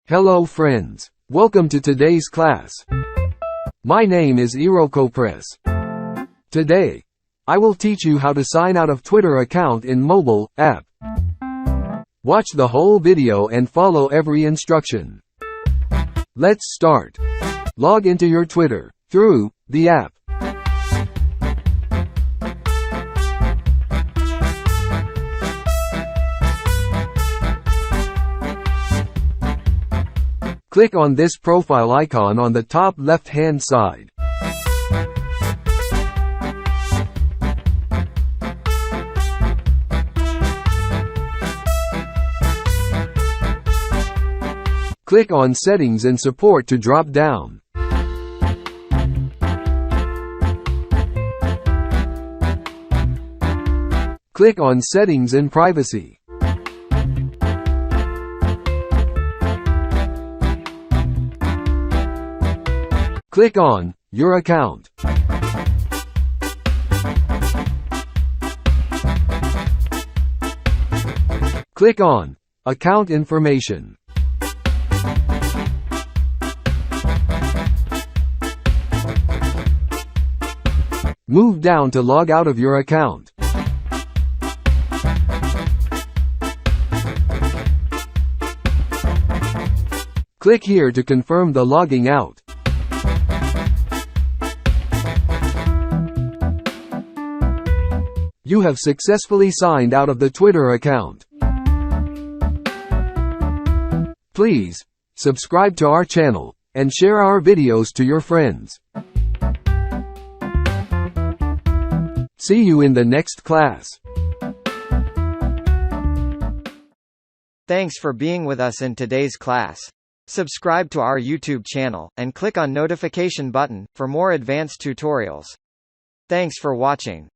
Hello friends. Welcome to today's class. My name is Iroko Press. Today, I will teach you how to sign out of Twitter account in mobile app. Watch the whole video and follow every instruction. Let's start. Log into your Twitter through the app. Click on this profile icon on the top left-hand side. Click on Settings and Support to drop down. Click on Settings and Privacy. Click on Your Account. Click on Account Information. Move down to log out of your account. Click here to confirm the logging out. You have successfully signed out of the Twitter account. Please subscribe to our channel and share our videos to your friends. See you in the next class. Thanks for being with us in today's class. Subscribe to our YouTube channel, and click on notification button, for more advanced tutorials. Thanks for watching.